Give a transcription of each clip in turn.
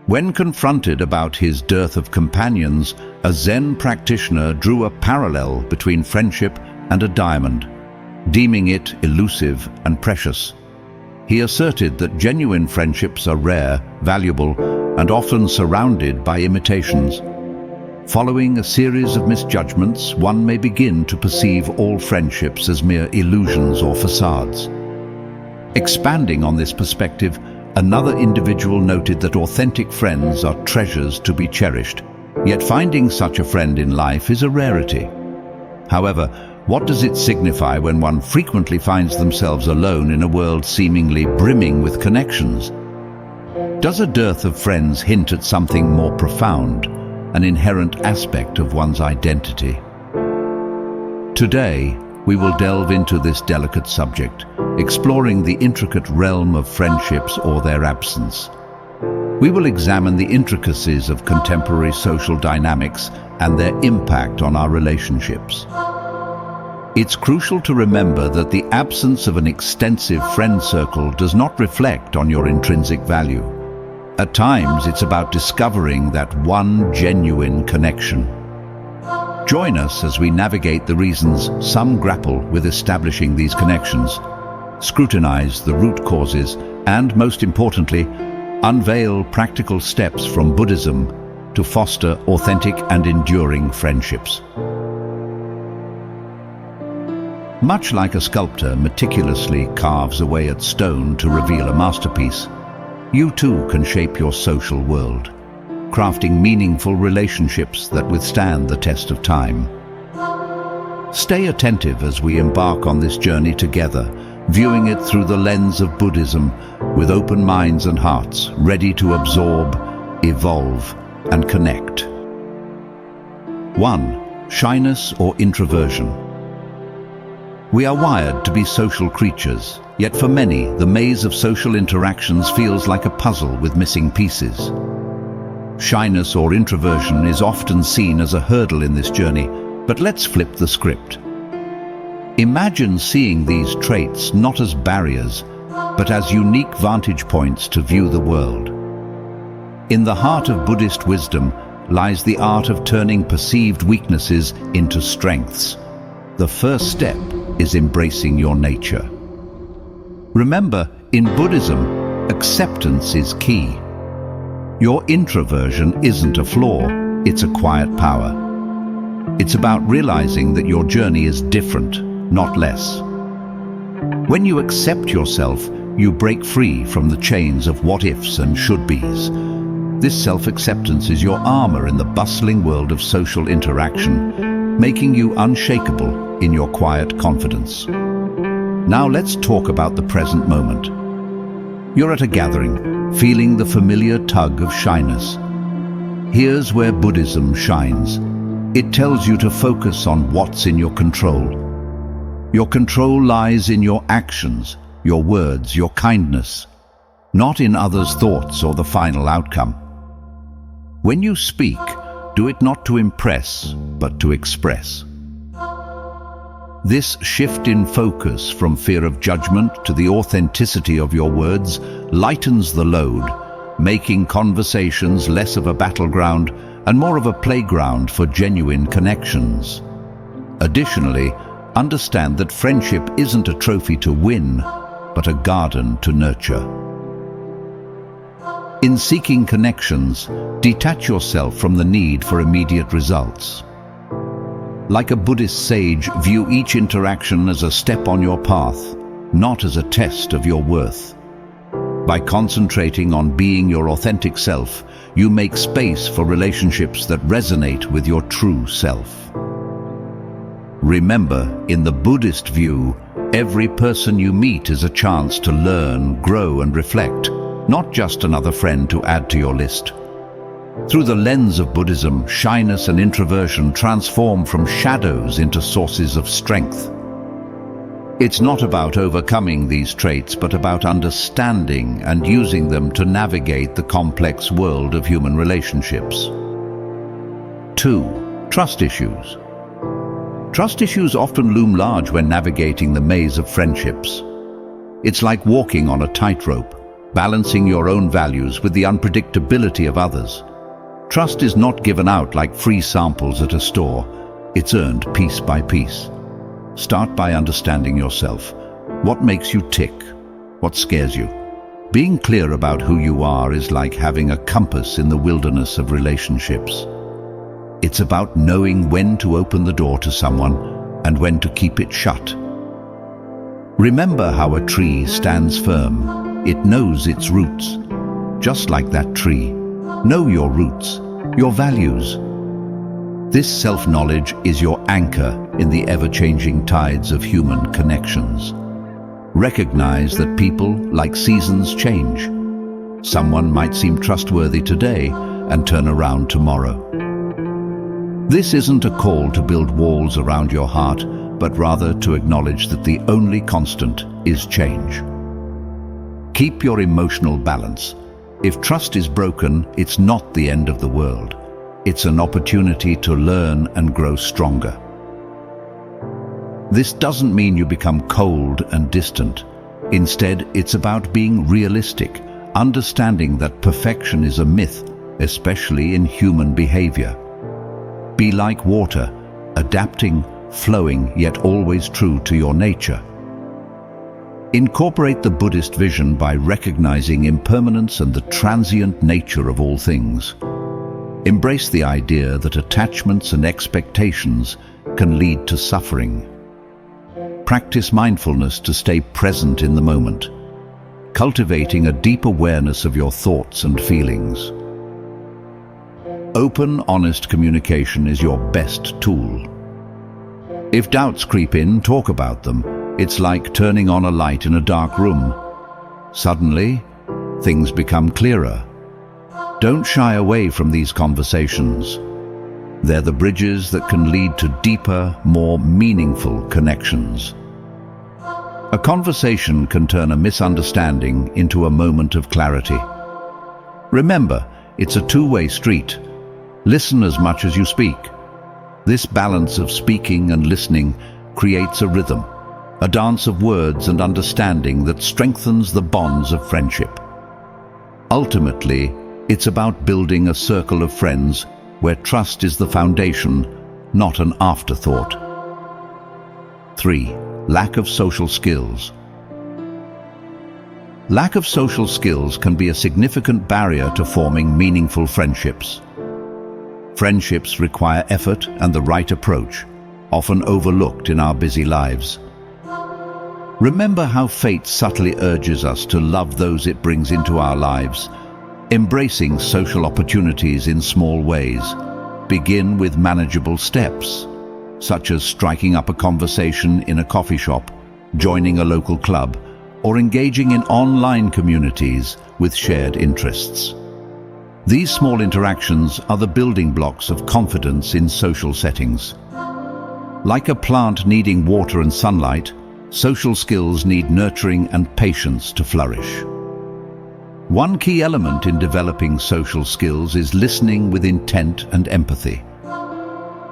When confronted about his dearth of companions, a Zen practitioner drew a parallel between friendship and a diamond, deeming it elusive and precious. He asserted that genuine friendships are rare, valuable, and often surrounded by imitations. Following a series of misjudgments, one may begin to perceive all friendships as mere illusions or facades. Expanding on this perspective, another individual noted that authentic friends are treasures to be cherished, yet finding such a friend in life is a rarity. However, what does it signify when one frequently finds themselves alone in a world seemingly brimming with connections? Does a dearth of friends hint at something more profound, an inherent aspect of one's identity? Today, we will delve into this delicate subject, exploring the intricate realm of friendships or their absence. We will examine the intricacies of contemporary social dynamics and their impact on our relationships. It's crucial to remember that the absence of an extensive friend circle does not reflect on your intrinsic value. At times, it's about discovering that one genuine connection. Join us as we navigate the reasons some grapple with establishing these connections, scrutinize the root causes, and, most importantly, unveil practical steps from Buddhism to foster authentic and enduring friendships. Much like a sculptor meticulously carves away at stone to reveal a masterpiece, you too can shape your social world, crafting meaningful relationships that withstand the test of time. Stay attentive as we embark on this journey together, viewing it through the lens of Buddhism, with open minds and hearts ready to absorb, evolve, and connect. 1. Shyness or introversion. We are wired to be social creatures, yet for many, the maze of social interactions feels like a puzzle with missing pieces. Shyness or introversion is often seen as a hurdle in this journey, but let's flip the script. Imagine seeing these traits not as barriers, but as unique vantage points to view the world. In the heart of Buddhist wisdom lies the art of turning perceived weaknesses into strengths. The first step is embracing your nature. Remember, in Buddhism, acceptance is key. Your introversion isn't a flaw, it's a quiet power. It's about realizing that your journey is different, not less. When you accept yourself, you break free from the chains of what-ifs and should-bes. This self-acceptance is your armor in the bustling world of social interaction, making you unshakable in your quiet confidence. Now let's talk about the present moment. You're at a gathering, feeling the familiar tug of shyness. Here's where Buddhism shines. It tells you to focus on what's in your control. Your control lies in your actions, your words, your kindness, not in others' thoughts or the final outcome. When you speak, do it not to impress, but to express. This shift in focus from fear of judgment to the authenticity of your words lightens the load, making conversations less of a battleground and more of a playground for genuine connections. Additionally, understand that friendship isn't a trophy to win, but a garden to nurture. In seeking connections, detach yourself from the need for immediate results. Like a Buddhist sage, view each interaction as a step on your path, not as a test of your worth. By concentrating on being your authentic self, you make space for relationships that resonate with your true self. Remember, in the Buddhist view, every person you meet is a chance to learn, grow, and reflect, not just another friend to add to your list. Through the lens of Buddhism, shyness and introversion transform from shadows into sources of strength. It's not about overcoming these traits, but about understanding and using them to navigate the complex world of human relationships. 2. Trust issues. Trust issues often loom large when navigating the maze of friendships. It's like walking on a tightrope, balancing your own values with the unpredictability of others. Trust is not given out like free samples at a store. It's earned piece by piece. Start by understanding yourself. What makes you tick? What scares you? Being clear about who you are is like having a compass in the wilderness of relationships. It's about knowing when to open the door to someone and when to keep it shut. Remember how a tree stands firm. It knows its roots. Just like that tree, know your roots, your values. This self-knowledge is your anchor in the ever-changing tides of human connections. Recognize that people, like seasons, change. Someone might seem trustworthy today and turn around tomorrow. This isn't a call to build walls around your heart, but rather to acknowledge that the only constant is change. Keep your emotional balance. If trust is broken, it's not the end of the world. It's an opportunity to learn and grow stronger. This doesn't mean you become cold and distant. Instead, it's about being realistic, understanding that perfection is a myth, especially in human behavior. Be like water, adapting, flowing, yet always true to your nature. Incorporate the Buddhist vision by recognizing impermanence and the transient nature of all things. Embrace the idea that attachments and expectations can lead to suffering. Practice mindfulness to stay present in the moment, cultivating a deep awareness of your thoughts and feelings. Open, honest communication is your best tool. If doubts creep in, talk about them. It's like turning on a light in a dark room. Suddenly, things become clearer. Don't shy away from these conversations. They're the bridges that can lead to deeper, more meaningful connections. A conversation can turn a misunderstanding into a moment of clarity. Remember, it's a two-way street. Listen as much as you speak. This balance of speaking and listening creates a rhythm, a dance of words and understanding that strengthens the bonds of friendship. Ultimately, it's about building a circle of friends where trust is the foundation, not an afterthought. 3. Lack of social skills. Lack of social skills can be a significant barrier to forming meaningful friendships. Friendships require effort and the right approach, often overlooked in our busy lives. Remember how fate subtly urges us to love those it brings into our lives. Embracing social opportunities in small ways. Begin with manageable steps, such as striking up a conversation in a coffee shop, joining a local club, or engaging in online communities with shared interests. These small interactions are the building blocks of confidence in social settings. Like a plant needing water and sunlight, social skills need nurturing and patience to flourish. One key element in developing social skills is listening with intent and empathy.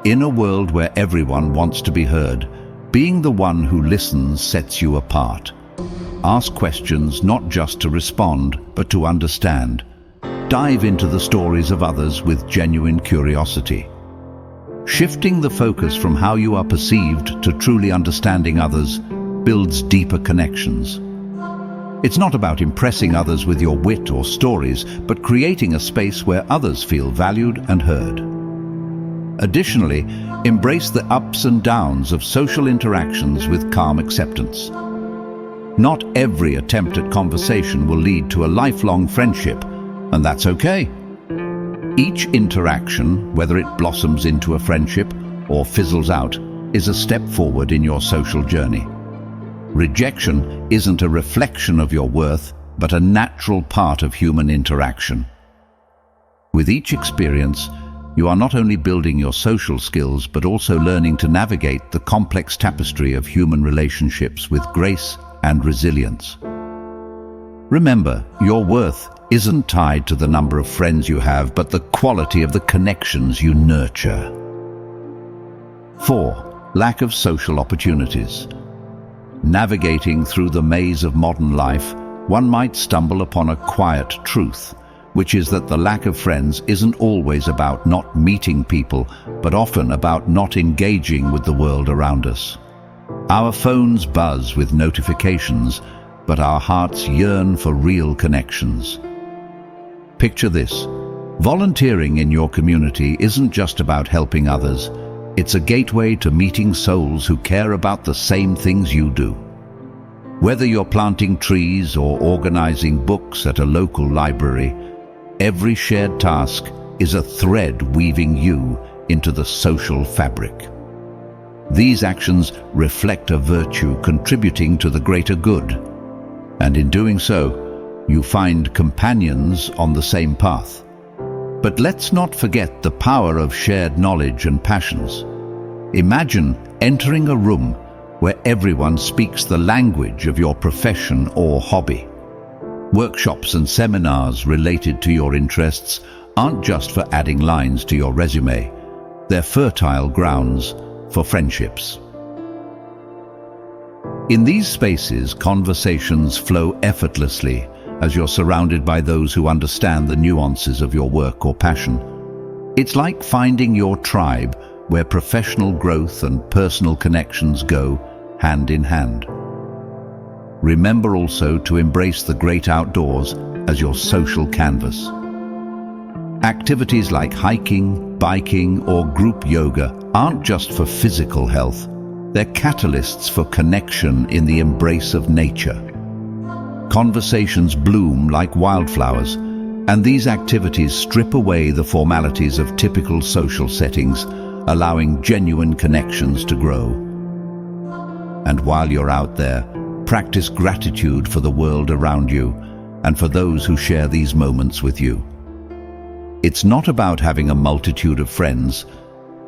In a world where everyone wants to be heard, being the one who listens sets you apart. Ask questions not just to respond, but to understand. Dive into the stories of others with genuine curiosity. Shifting the focus from how you are perceived to truly understanding others builds deeper connections. It's not about impressing others with your wit or stories, but creating a space where others feel valued and heard. Additionally, embrace the ups and downs of social interactions with calm acceptance. Not every attempt at conversation will lead to a lifelong friendship, and that's okay. Each interaction, whether it blossoms into a friendship or fizzles out, is a step forward in your social journey. Rejection isn't a reflection of your worth, but a natural part of human interaction. With each experience, you are not only building your social skills, but also learning to navigate the complex tapestry of human relationships with grace and resilience. Remember, your worth isn't tied to the number of friends you have, but the quality of the connections you nurture. 4. Lack of social opportunities. Navigating through the maze of modern life, one might stumble upon a quiet truth, which is that the lack of friends isn't always about not meeting people, but often about not engaging with the world around us. Our phones buzz with notifications, but our hearts yearn for real connections. Picture this. Volunteering in your community isn't just about helping others. It's a gateway to meeting souls who care about the same things you do. Whether you're planting trees or organizing books at a local library, every shared task is a thread weaving you into the social fabric. These actions reflect a virtue contributing to the greater good, and in doing so, you find companions on the same path. But let's not forget the power of shared knowledge and passions. Imagine entering a room where everyone speaks the language of your profession or hobby. Workshops and seminars related to your interests aren't just for adding lines to your resume. They're fertile grounds for friendships. In these spaces, conversations flow effortlessly as you're surrounded by those who understand the nuances of your work or passion. It's like finding your tribe, where professional growth and personal connections go hand in hand. Remember also to embrace the great outdoors as your social canvas. Activities like hiking, biking, or group yoga aren't just for physical health. They're catalysts for connection in the embrace of nature. Conversations bloom like wildflowers, and these activities strip away the formalities of typical social settings, allowing genuine connections to grow. And while you're out there, practice gratitude for the world around you and for those who share these moments with you. It's not about having a multitude of friends.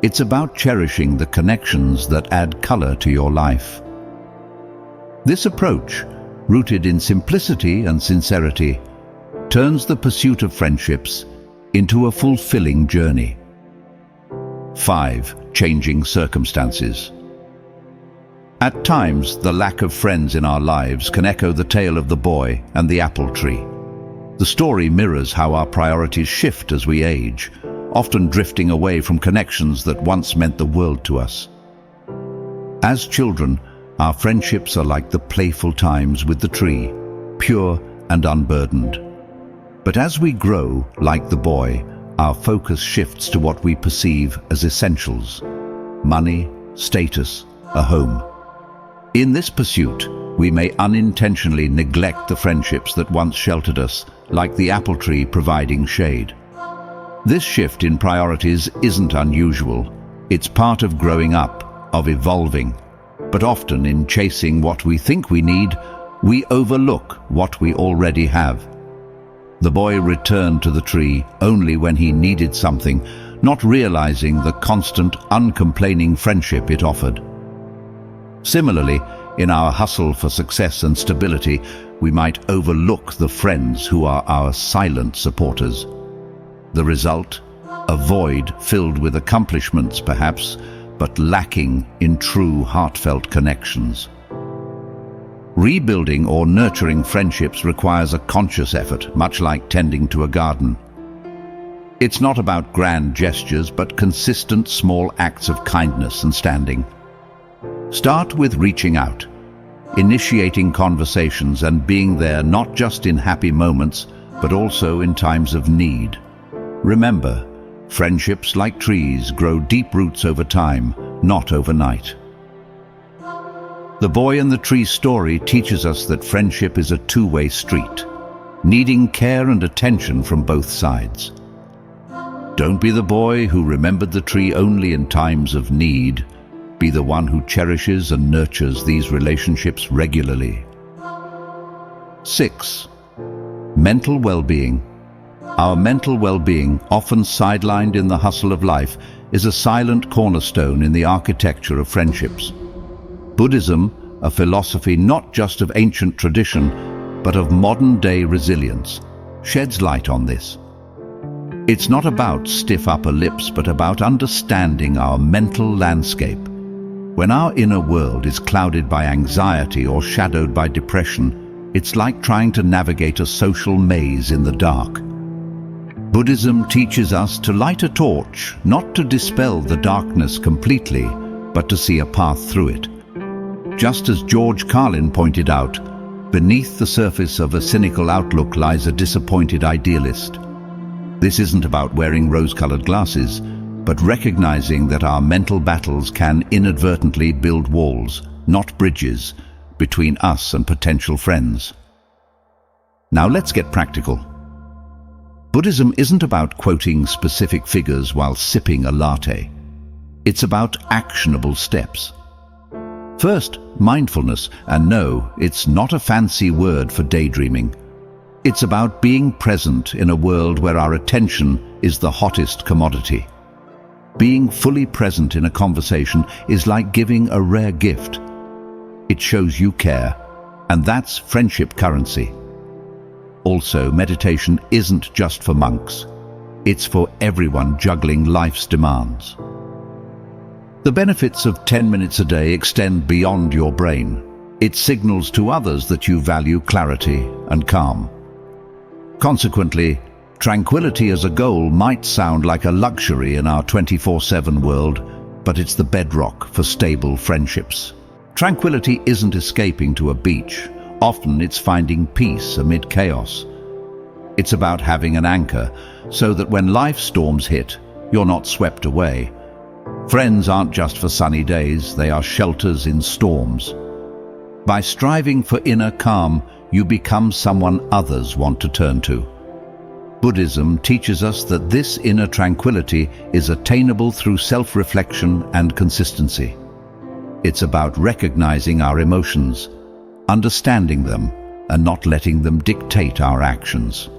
It's about cherishing the connections that add color to your life. This approach, rooted in simplicity and sincerity, turns the pursuit of friendships into a fulfilling journey. 5. Changing circumstances. At times, the lack of friends in our lives can echo the tale of the boy and the apple tree. The story mirrors how our priorities shift as we age, often drifting away from connections that once meant the world to us. As children, our friendships are like the playful times with the tree, pure and unburdened. But as we grow, like the boy, our focus shifts to what we perceive as essentials: money, status, a home. In this pursuit, we may unintentionally neglect the friendships that once sheltered us, like the apple tree providing shade. This shift in priorities isn't unusual. It's part of growing up, of evolving. But often in chasing what we think we need, we overlook what we already have. The boy returned to the tree only when he needed something, not realizing the constant, uncomplaining friendship it offered. Similarly, in our hustle for success and stability, we might overlook the friends who are our silent supporters. The result? A void filled with accomplishments, perhaps, but lacking in true heartfelt connections. Rebuilding or nurturing friendships requires a conscious effort, much like tending to a garden. It's not about grand gestures, but consistent small acts of kindness and standing. Start with reaching out, initiating conversations and being there not just in happy moments, but also in times of need. Remember, friendships, like trees, grow deep roots over time, not overnight. The boy and the tree story teaches us that friendship is a two-way street, needing care and attention from both sides. Don't be the boy who remembered the tree only in times of need. Be the one who cherishes and nurtures these relationships regularly. 6. Mental well-being. Our mental well-being, often sidelined in the hustle of life, is a silent cornerstone in the architecture of friendships. Buddhism, a philosophy not just of ancient tradition, but of modern-day resilience, sheds light on this. It's not about stiff upper lips, but about understanding our mental landscape. When our inner world is clouded by anxiety or shadowed by depression, It's like trying to navigate a social maze in the dark. Buddhism teaches us to light a torch, not to dispel the darkness completely, but to see a path through it. Just as George Carlin pointed out, beneath the surface of a cynical outlook lies a disappointed idealist. This isn't about wearing rose-colored glasses, but recognizing that our mental battles can inadvertently build walls, not bridges, between us and potential friends. Now let's get practical. Buddhism isn't about quoting specific figures while sipping a latte. It's about actionable steps. First, mindfulness, and no, it's not a fancy word for daydreaming. It's about being present in a world where our attention is the hottest commodity. Being fully present in a conversation is like giving a rare gift. It shows you care, and that's friendship currency. Also, meditation isn't just for monks. It's for everyone juggling life's demands. The benefits of 10 minutes a day extend beyond your brain. It signals to others that you value clarity and calm. Consequently, tranquility as a goal might sound like a luxury in our 24/7 world, but it's the bedrock for stable friendships. Tranquility isn't escaping to a beach. Often it's finding peace amid chaos. It's about having an anchor so that when life storms hit, you're not swept away. Friends aren't just for sunny days, they are shelters in storms. By striving for inner calm, you become someone others want to turn to. Buddhism teaches us that this inner tranquility is attainable through self-reflection and consistency. It's about recognizing our emotions, understanding them, and not letting them dictate our actions.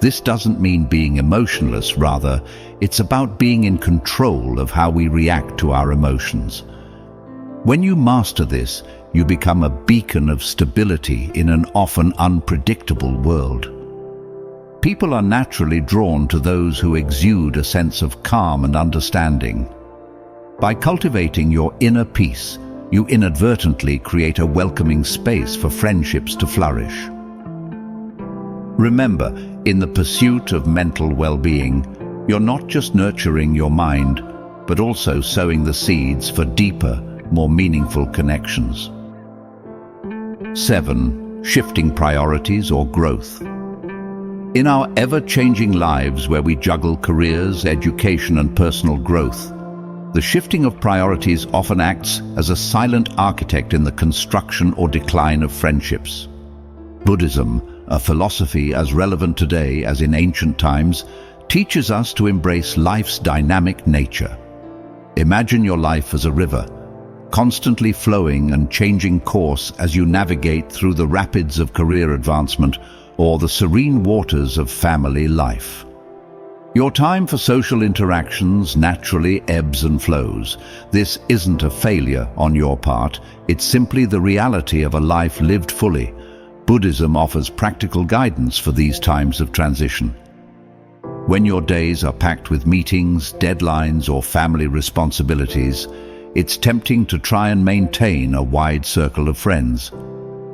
This doesn't mean being emotionless, rather, it's about being in control of how we react to our emotions. When you master this, you become a beacon of stability in an often unpredictable world. People are naturally drawn to those who exude a sense of calm and understanding. By cultivating your inner peace, you inadvertently create a welcoming space for friendships to flourish. Remember, in the pursuit of mental well-being, you're not just nurturing your mind, but also sowing the seeds for deeper, more meaningful connections. 7. Shifting priorities or growth. In our ever-changing lives where we juggle careers, education, and personal growth, the shifting of priorities often acts as a silent architect in the construction or decline of friendships. Buddhism, a philosophy as relevant today as in ancient times, teaches us to embrace life's dynamic nature. Imagine your life as a river, constantly flowing and changing course as you navigate through the rapids of career advancement or the serene waters of family life. Your time for social interactions naturally ebbs and flows. This isn't a failure on your part, it's simply the reality of a life lived fully. Buddhism offers practical guidance for these times of transition. When your days are packed with meetings, deadlines, or family responsibilities, it's tempting to try and maintain a wide circle of friends.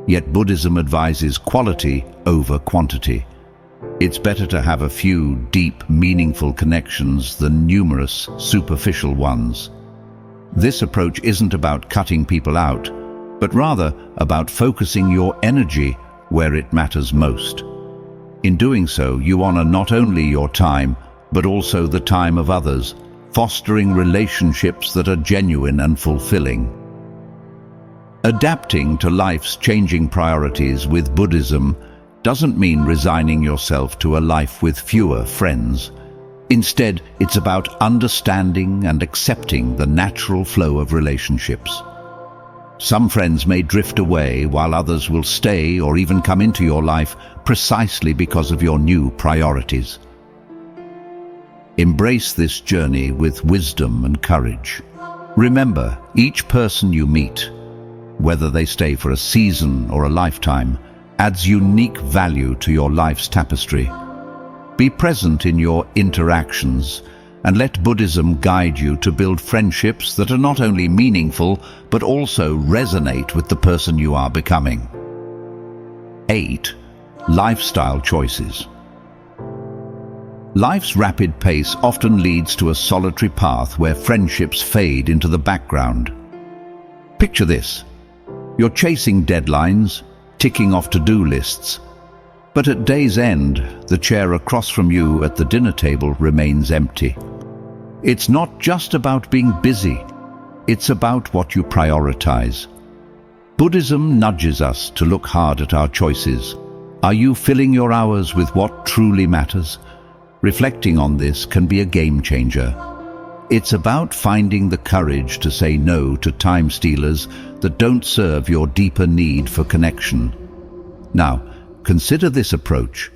Yet Buddhism advises quality over quantity. It's better to have a few deep, meaningful connections than numerous, superficial ones. This approach isn't about cutting people out, but rather about focusing your energy where it matters most. In doing so, you honor not only your time, but also the time of others, fostering relationships that are genuine and fulfilling. Adapting to life's changing priorities with Buddhism doesn't mean resigning yourself to a life with fewer friends. Instead, it's about understanding and accepting the natural flow of relationships. Some friends may drift away while others will stay or even come into your life precisely because of your new priorities. Embrace this journey with wisdom and courage. Remember, each person you meet, whether they stay for a season or a lifetime, adds unique value to your life's tapestry. Be present in your interactions and let Buddhism guide you to build friendships that are not only meaningful but also resonate with the person you are becoming. 8. Lifestyle choices. Life's rapid pace often leads to a solitary path where friendships fade into the background. Picture this. You're chasing deadlines, ticking off to-do lists, but at day's end, the chair across from you at the dinner table remains empty. It's not just about being busy, it's about what you prioritize. Buddhism nudges us to look hard at our choices. Are you filling your hours with what truly matters? Reflecting on this can be a game changer. It's about finding the courage to say no to time stealers that don't serve your deeper need for connection. Now, consider this approach.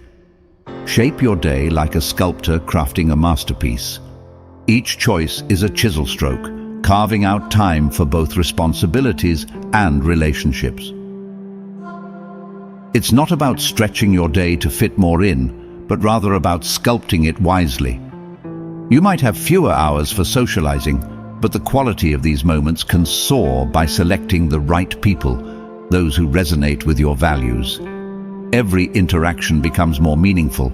Shape your day like a sculptor crafting a masterpiece. Each choice is a chisel stroke, carving out time for both responsibilities and relationships. It's not about stretching your day to fit more in, but rather about sculpting it wisely. You might have fewer hours for socializing, but the quality of these moments can soar by selecting the right people, those who resonate with your values. Every interaction becomes more meaningful.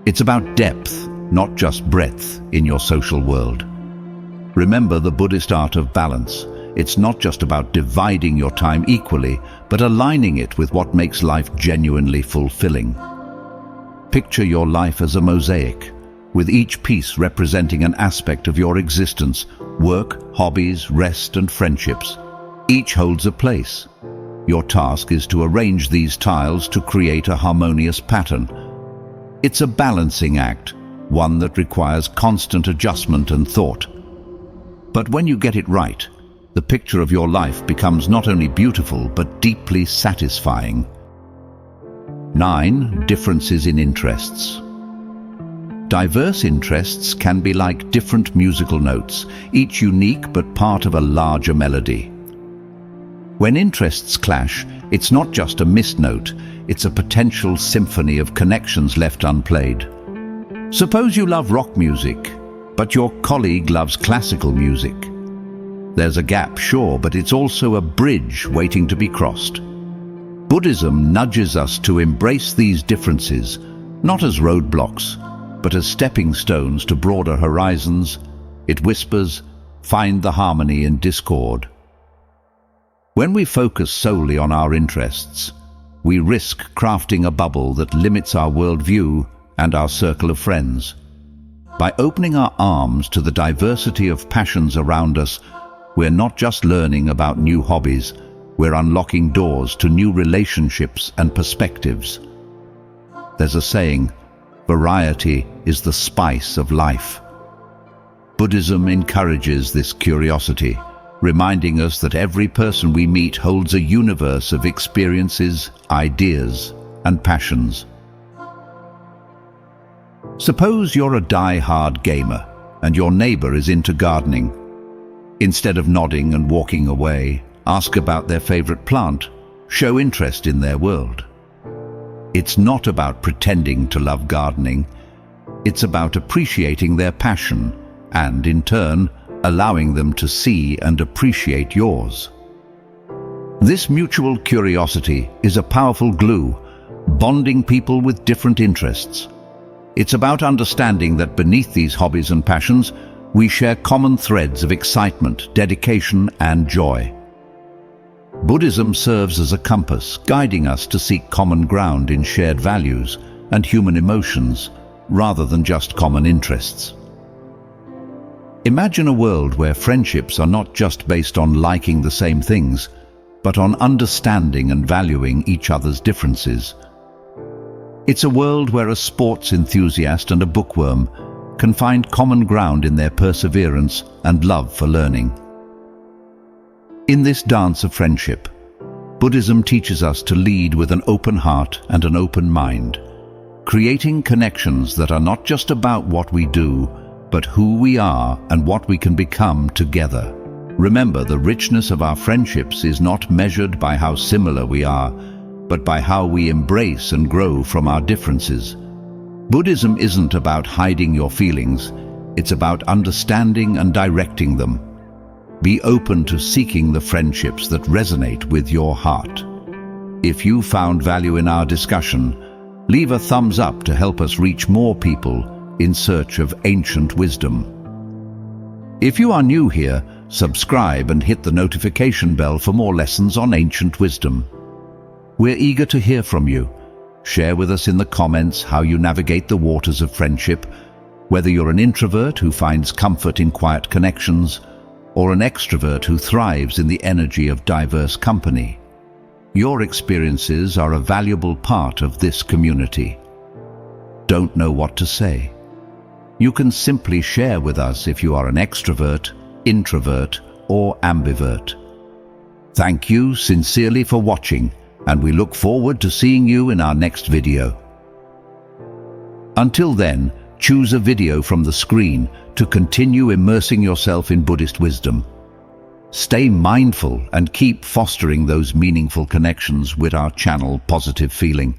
It's about depth, not just breadth, in your social world. Remember the Buddhist art of balance. It's not just about dividing your time equally, but aligning it with what makes life genuinely fulfilling. Picture your life as a mosaic, with each piece representing an aspect of your existence: work, hobbies, rest, and friendships. Each holds a place. Your task is to arrange these tiles to create a harmonious pattern. It's a balancing act, one that requires constant adjustment and thought. But when you get it right, the picture of your life becomes not only beautiful, but deeply satisfying. 9. Differences in interests. Diverse interests can be like different musical notes, each unique but part of a larger melody. When interests clash, it's not just a missed note, it's a potential symphony of connections left unplayed. Suppose you love rock music, but your colleague loves classical music. There's a gap, sure, but it's also a bridge waiting to be crossed. Buddhism nudges us to embrace these differences, not as roadblocks, but as stepping stones to broader horizons. It whispers, find the harmony in discord. When we focus solely on our interests, we risk crafting a bubble that limits our worldview and our circle of friends. By opening our arms to the diversity of passions around us, we're not just learning about new hobbies, we're unlocking doors to new relationships and perspectives. There's a saying, variety is the spice of life. Buddhism encourages this curiosity, reminding us that every person we meet holds a universe of experiences, ideas, and passions. Suppose you're a die-hard gamer and your neighbor is into gardening. Instead of nodding and walking away, ask about their favorite plant. Show interest in their world. It's not about pretending to love gardening. It's about appreciating their passion and, in turn, allowing them to see and appreciate yours. This mutual curiosity is a powerful glue, bonding people with different interests. It's about understanding that beneath these hobbies and passions, we share common threads of excitement, dedication, and joy. Buddhism serves as a compass, guiding us to seek common ground in shared values and human emotions, rather than just common interests. Imagine a world where friendships are not just based on liking the same things, but on understanding and valuing each other's differences. It's a world where a sports enthusiast and a bookworm can find common ground in their perseverance and love for learning. In this dance of friendship, Buddhism teaches us to lead with an open heart and an open mind, creating connections that are not just about what we do, but who we are and what we can become together. Remember, the richness of our friendships is not measured by how similar we are, but by how we embrace and grow from our differences. Buddhism isn't about hiding your feelings, it's about understanding and directing them. Be open to seeking the friendships that resonate with your heart. If you found value in our discussion, leave a thumbs up to help us reach more people in search of ancient wisdom. If you are new here, subscribe and hit the notification bell for more lessons on ancient wisdom. We're eager to hear from you. Share with us in the comments how you navigate the waters of friendship, whether you're an introvert who finds comfort in quiet connections, or an extrovert who thrives in the energy of diverse company. Your experiences are a valuable part of this community. Don't know what to say? You can simply share with us if you are an extrovert, introvert, or ambivert. Thank you sincerely for watching, and we look forward to seeing you in our next video. Until then, choose a video from the screen to continue immersing yourself in Buddhist wisdom. Stay mindful and keep fostering those meaningful connections with our channel Positive Feeling.